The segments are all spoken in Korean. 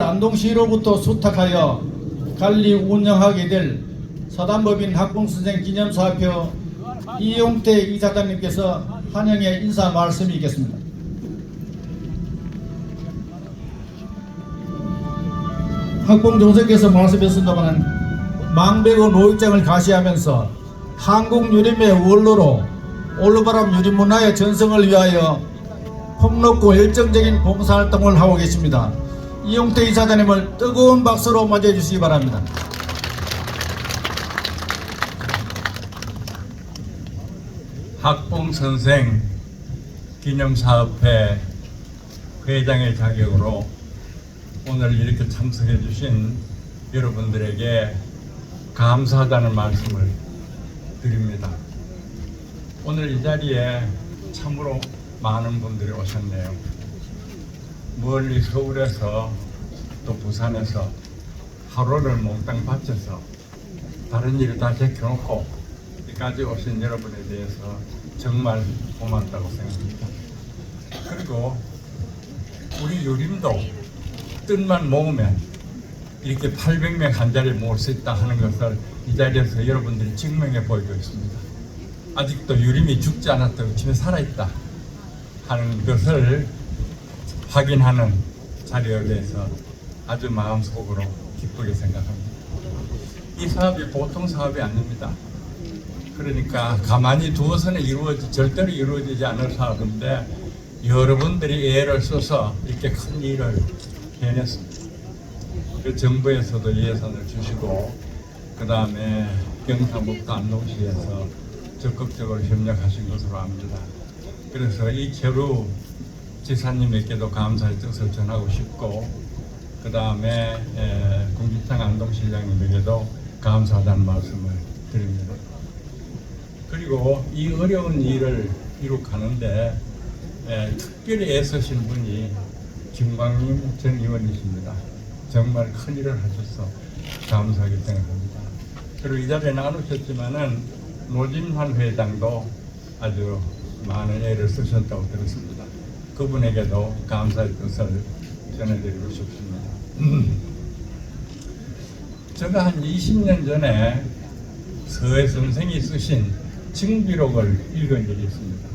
안동시로부터 수탁하여 관리 운영하게 될 사단법인 학봉선생 기념사업회 이용태 이사장님께서 환영의 인사 말씀이 있겠습니다. 학봉정석께서 말씀하셨습니다만 망백의 노익장을 가시하면서 한국 유림의 원로로 올바람 유림문화의 전승을 위하여 폭넓고 열정적인 봉사활동을 하고 계십니다. 이용태 이사장님을 뜨거운 박수로 맞이해 주시기 바랍니다. 학봉선생 기념사업회 회장의 자격으로 오늘 이렇게 참석해 주신 여러분들에게 감사하다는 말씀을 드립니다. 오늘 이 자리에 참으로 많은 분들이 오셨네요. 멀리 서울에서 또 부산에서 하루를 몽땅 바쳐서 다른 일을 다 제껴놓고 여기까지 오신 여러분에 대해서 정말 고맙다고 생각합니다. 그리고 우리 유림도 뜻만 모으면 이렇게 800명 한 자리에 모을 수 있다 하는 것을 이 자리에서 여러분들이 증명해 보이고 있습니다. 아직도 유림이 죽지 않았다고 집에 살아있다 하는 것을 확인하는 자리에 대해서 아주 마음속으로 기쁘게 생각합니다. 이 사업이 보통 사업이 아닙니다. 그러니까 가만히 두어서는 절대로 이루어지지 않을 사업인데 여러분들이 애를 써서 이렇게 큰 일을 해냈습니다. 그 정부에서도 예산을 주시고 그 다음에 경상북도 안동시에서 적극적으로 협력하신 것으로 압니다. 그래서 이 최루 지사님에게도 감사의 뜻을 전하고 싶고 그 다음에 공기창 안동시장님에게도 감사하다는 말씀을 드립니다. 그리고 이 어려운 일을 이룩하는데 특별히 애쓰신 분이 김광림 전 의원이십니다. 정말 큰 일을 하셔서 감사하게 생각합니다. 그리고 이 자리에 나누셨지만은 노진환 회장도 아주 많은 애를 쓰셨다고 들었습니다. 그분에게도 감사의 뜻을 전해드리고 싶습니다. 제가 한 20년 전에 서해 선생이 쓰신 증비록을 읽은 적이 있습니다.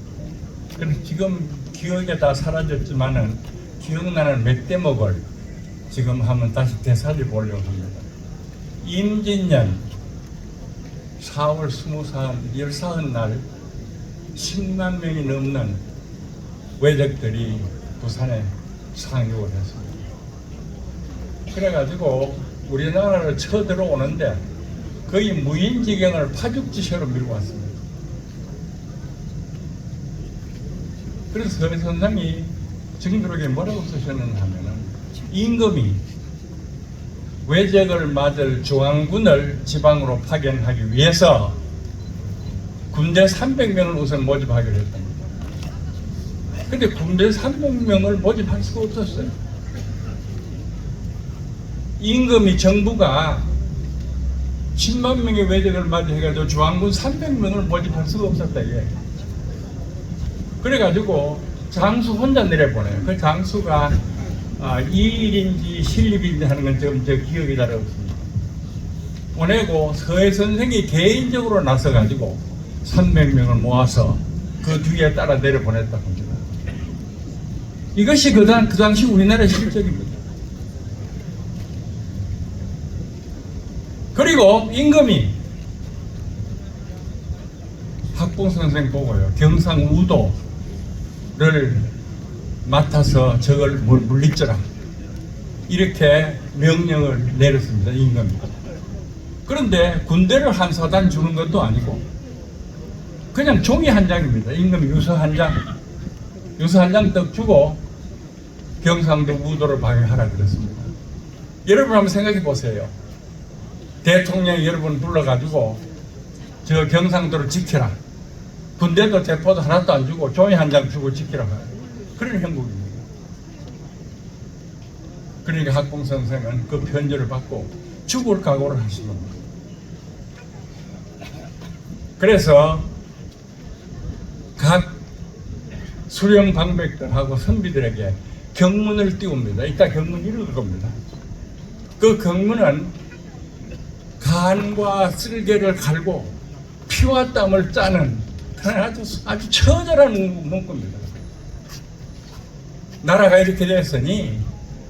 그래서 지금 기억에 다 사라졌지만은 기억나는 몇 대목을 지금 한번 다시 되살려 보려고 합니다. 임진년 4월 20살 날 10만 명이 넘는 외적들이 부산에 상륙을 했습니다. 그래가지고 우리나라를 쳐들어오는데 거의 무인지경을 파죽지세로 밀고 왔습니다. 그래서 서해 선생이 정비록에 뭐라고 쓰셨느냐 하면은 임금이 외적을 맞을 중앙군을 지방으로 파견하기 위해서 군대 300명을 우선 모집하기로 했답니다. 근데 군대 300명을 모집할 수가 없었어요. 임금이 정부가 10만 명의 외적을 맞이해가지고 중앙군 300명을 모집할 수가 없었다 이게. 그래가지고 장수 혼자 내려보내요. 그 장수가 2일인지 실립인지 하는 건 지금 저 기억이 잘 없습니다. 보내고 서해 선생이 개인적으로 나서가지고 300명을 모아서 그 뒤에 따라 내려보냈다고 합니다. 이것이 그 당시 우리나라의 실적입니다. 그리고 임금이 학봉선생 보고요. 경상우도를 맡아서 저걸 물리쳐라 이렇게 명령을 내렸습니다. 임금이. 그런데 군대를 한 사단 주는 것도 아니고 그냥 종이 한 장입니다. 임금이 유서 한 장 딱 주고 경상도 우도를 방해하라 그랬습니다. 여러분 한번 생각해 보세요. 대통령이 여러분 불러가지고 저 경상도를 지켜라. 군대도 대포도 하나도 안 주고 종이 한 장 주고 지키라. 그런 형국입니다. 그러니까 학봉선생은 그 편지를 받고 죽을 각오를 하신 겁니다. 그래서 각 수령 방백들하고 선비들에게 경문을 띄웁니다. 이따 경문 읽을 겁니다. 그 경문은 간과 쓸개를 갈고 피와 땀을 짜는 아주 처절한 문구입니다. 나라가 이렇게 됐으니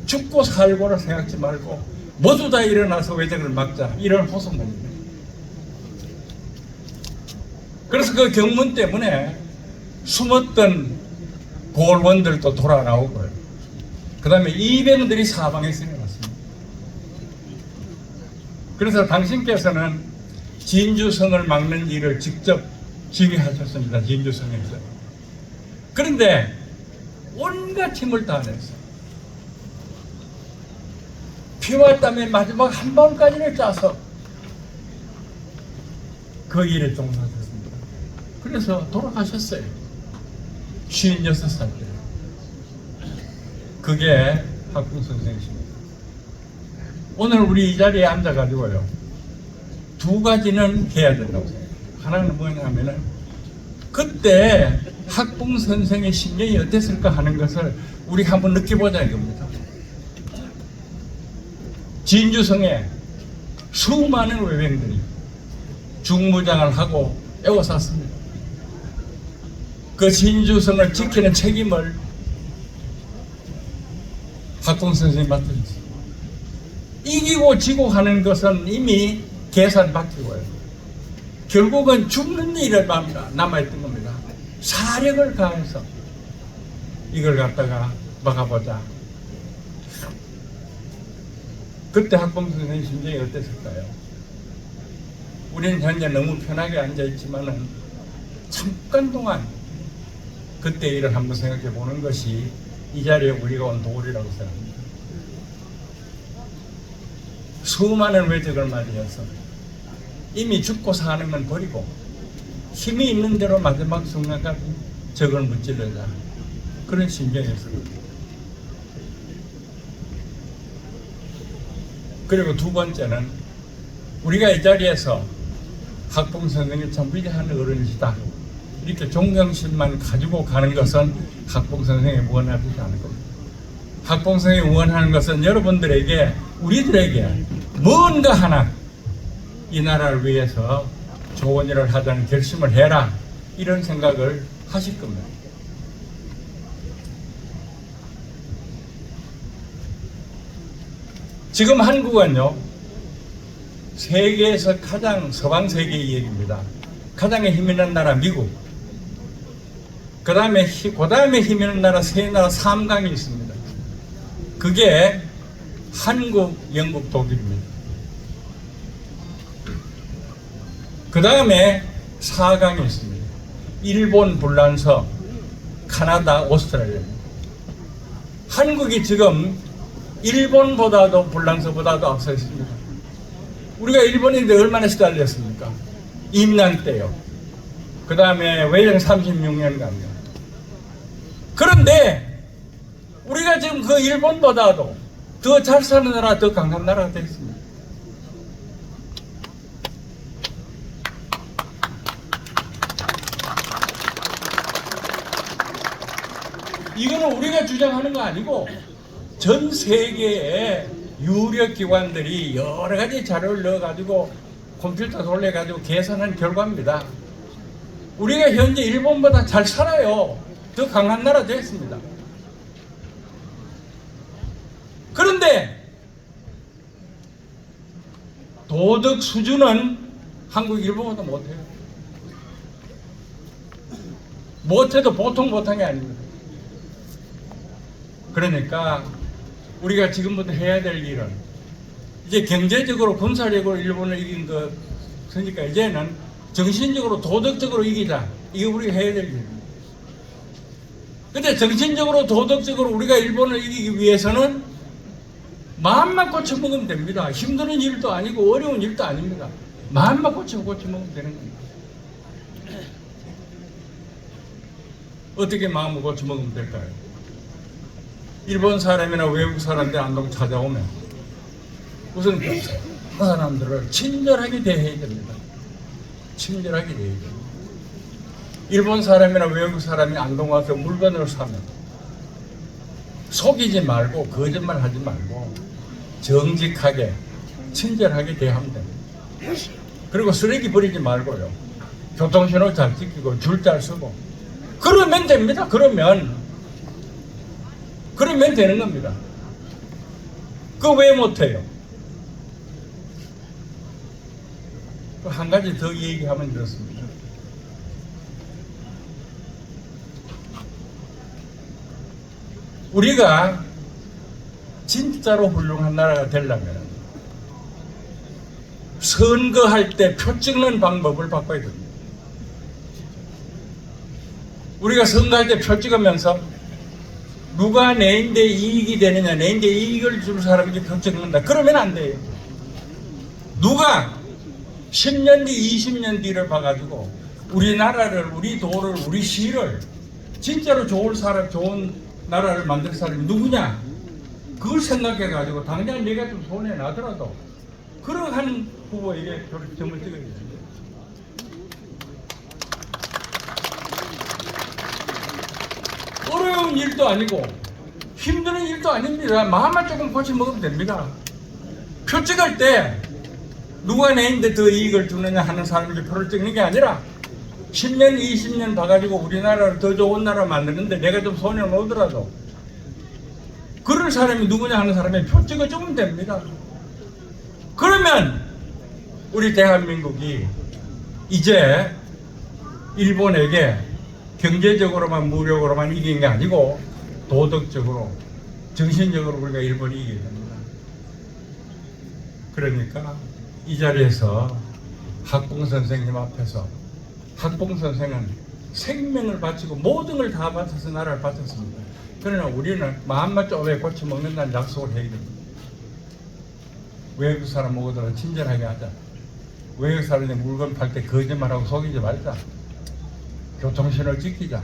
죽고 살고를 생각지 말고 모두 다 일어나서 왜적을 막자, 이런 호소문입니다. 그래서 그 경문 때문에 숨었던 고을원들도 돌아 나오고요. 그 다음에 이병들이 사방에서 일어났습니다. 그래서 당신께서는 진주성을 막는 일을 직접 지휘하셨습니다. 진주성에서. 그런데 온갖 힘을 다해서 피와 땀의 마지막 한 방울까지를 짜서 그 일에 종사하셨습니다. 그래서 돌아가셨어요. 56살 때. 그게 학풍 선생이십니다. 오늘 우리 이 자리에 앉아가지고요, 두 가지는 해야 된다고 생각해요. 하나는 뭐냐면은 그때 학풍 선생의 심정이 어땠을까 하는 것을 우리 한번 느껴보자 이겁니다. 진주성에 수많은 외병들이 중무장을 하고 애워쌌습니다. 그 진주성을 지키는 책임을 학풍 선생님이 맡으셨어요. 이기고 지고 하는 것은 이미 계산 바뀌고요. 결국은 죽는 일을 남아있던 겁니다. 사력을 가해서 이걸 갖다가 막아보자. 그때 학봉 선생님 심정이 어땠을까요? 우리는 현재 너무 편하게 앉아있지만은 잠깐 동안 그때 일을 한번 생각해 보는 것이 이 자리에 우리가 온 도리라고 생각합니다. 수많은 외적을 맞이해서 이미 죽고 사는 건 버리고 힘이 있는 대로 마지막 순간까지 적을 무찌르자, 그런 심정이었습니다. 그리고 두 번째는 우리가 이 자리에서 학봉 선생님이 참 위대한 어른이시다 이렇게 존경심만 가지고 가는 것은 학봉 선생님이 원하지 않을 겁니다. 학봉 선생님이 원하는 것은 여러분들에게, 우리들에게 뭔가 하나 이 나라를 위해서 좋은 일을 하자는 결심을 해라, 이런 생각을 하실 겁니다. 지금 한국은요, 세계에서 가장, 서방 세계의 얘기입니다. 가장 힘 있는 나라 미국, 그 다음에 힘 있는 나라 세 나라 3강이 있습니다. 그게 한국, 영국, 독일입니다. 그 다음에 4강이 있습니다. 일본, 불란서, 카나다, 오스트레일리아입니다. 한국이 지금 일본보다도 불란서보다도 앞서 있습니다. 우리가 일본인데 얼마나 시달렸습니까? 임난 때요. 그 다음에 외정 36년간요. 그런데 우리가 지금 그 일본보다도 더 잘 사는 나라, 더 강한 나라가 되었습니다. 이거는 우리가 주장하는 거 아니고 전 세계의 유력 기관들이 여러 가지 자료를 넣어가지고 컴퓨터 돌려가지고 계산한 결과입니다. 우리가 현재 일본보다 잘 살아요. 더 강한 나라 됐습니다. 그런데 도덕 수준은 한국, 일본보다 못해요. 못해도 보통 못한 게 아닙니다. 그러니까 우리가 지금부터 해야 될 일은, 이제 경제적으로 군사력으로 일본을 이긴 거 그러니까 이제는 정신적으로 도덕적으로 이기자, 이게 우리가 해야 될 일입니다. 근데 정신적으로 도덕적으로 우리가 일본을 이기기 위해서는 마음만 고쳐먹으면 됩니다. 힘드는 일도 아니고 어려운 일도 아닙니다. 마음만 고쳐먹으면 되는 겁니다. 어떻게 마음을 고쳐먹으면 될까요? 일본 사람이나 외국 사람들 안동 찾아오면 우선 그 사람들을 친절하게 대해야 됩니다. 친절하게 대해야 됩니다. 일본 사람이나 외국 사람이 안동 와서 물건을 사면 속이지 말고 거짓말 하지 말고 정직하게 친절하게 대하면 됩니다. 그리고 쓰레기 버리지 말고요. 교통신호 잘 지키고 줄 잘 서고 그러면 됩니다. 그러면 되는 겁니다. 그거 왜 못해요? 한 가지 더 얘기하면 이렇습니다. 우리가 진짜로 훌륭한 나라가 되려면 선거할 때 표 찍는 방법을 바꿔야 됩니다. 우리가 선거할 때 표 찍으면서 누가 내인데 이익이 되느냐, 내인데 이익을 줄 사람이 표 찍는다. 그러면 안 돼요. 누가 10년 뒤, 20년 뒤를 봐가지고 우리나라를, 우리 도를, 우리 시를 진짜로 좋은 나라를 만들 사람이 누구냐? 그걸 생각해가지고 당장 내가 좀 손해 나더라도 그런 한 후보에게 점을 찍어야 됩니다. 어려운 일도 아니고 힘드는 일도 아닙니다. 마음만 조금 고쳐 먹으면 됩니다. 표 찍을 때 누가 내인데 더 이익을 주느냐 하는 사람에게 표를 찍는 게 아니라 10년, 20년 봐가지고 우리나라를 더 좋은 나라 만드는데 내가 좀 손해 오더라도 그럴 사람이 누구냐 하는 사람에게 표 찍어주면 됩니다. 그러면 우리 대한민국이 이제 일본에게 경제적으로만 무력으로만 이긴 게 아니고 도덕적으로 정신적으로 우리가 일본이 이기게 됩니다. 그러니까 이 자리에서 학봉 선생님 앞에서 학봉 선생은 생명을 바치고 모든 걸 다 바쳐서 나라를 바쳤습니다. 그러나 우리는 마음만 쪼개 고쳐 먹는다는 약속을 해야 됩니다. 외국 사람 오거든 친절하게 하자. 외국 사람이 물건 팔 때 거짓말하고 속이지 말자. 교통신호를 지키자.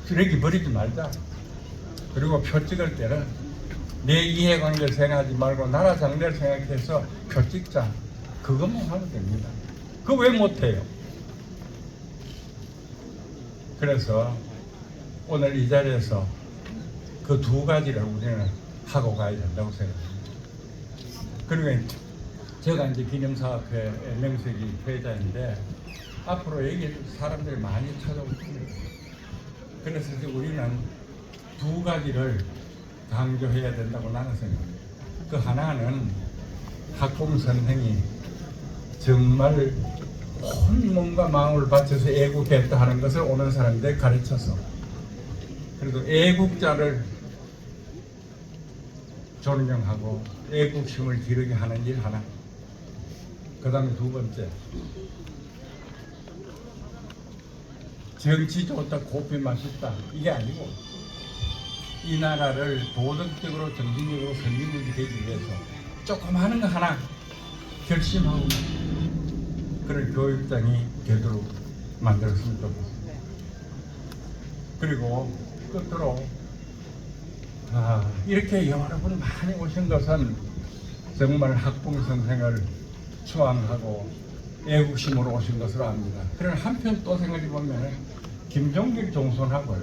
쓰레기 버리지 말자. 그리고 표 찍을 때는 내 이해관계를 생각하지 말고 나라 장래를 생각해서 표 찍자. 그것만 하면 됩니다. 그거 왜 못해요? 그래서 오늘 이 자리에서 그 두 가지를 우리는 하고 가야 된다고 생각합니다. 그리고 제가 이제 기념사업회 명색이 회장인데 앞으로 여기 사람들이 많이 찾아올 겁니다. 그래서 이제 우리는 두 가지를 강조해야 된다고 나는 생각합니다. 그 하나는 학봉 선생이 정말 온 몸과 마음을 바쳐서 애국했다 하는 것을 오는 사람들에 가르쳐서 그래도 애국자를 존경하고 애국심을 기르게 하는 일 하나. 그 다음에 두 번째, 정치 좋다 고피 맛있다 이게 아니고 이 나라를 도덕적으로 정신적으로 선진국이 되기 위해서 조금 하는 거 하나 결심하고 그런 교육장이 되도록 만들었으면 좋겠습니다. 그리고 끝으로 이렇게 여러분 많이 오신 것은 정말 학봉 선생을 추앙하고 애국심으로 오신 것으로 압니다. 그러나 한편 또 생각해 보면 김종길 종손하고요.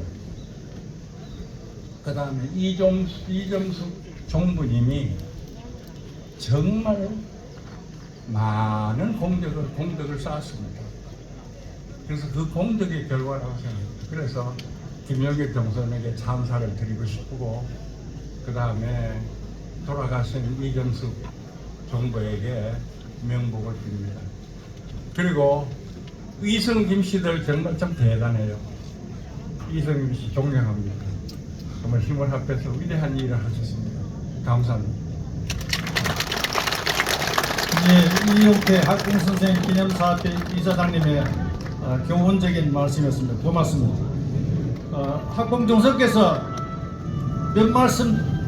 그 다음에 이점숙 종부님이 정말 많은 공덕을 쌓았습니다. 그래서 그 공덕의 결과라고 생각합니다. 그래서 김종길 종손에게 찬사를 드리고 싶고 그 다음에 돌아가신 이점숙 정부에게 명복을 빕니다. 그리고 이성김 씨들 정말 참 대단해요. 이성김 씨 존경합니다. 정말 힘을 합해서 위대한 일을 하셨습니다. 감사합니다. 네, 이용태 학봉 선생 기념사업회 이사장님의 교훈적인 말씀이었습니다. 고맙습니다. 학봉 종서께서 몇 말씀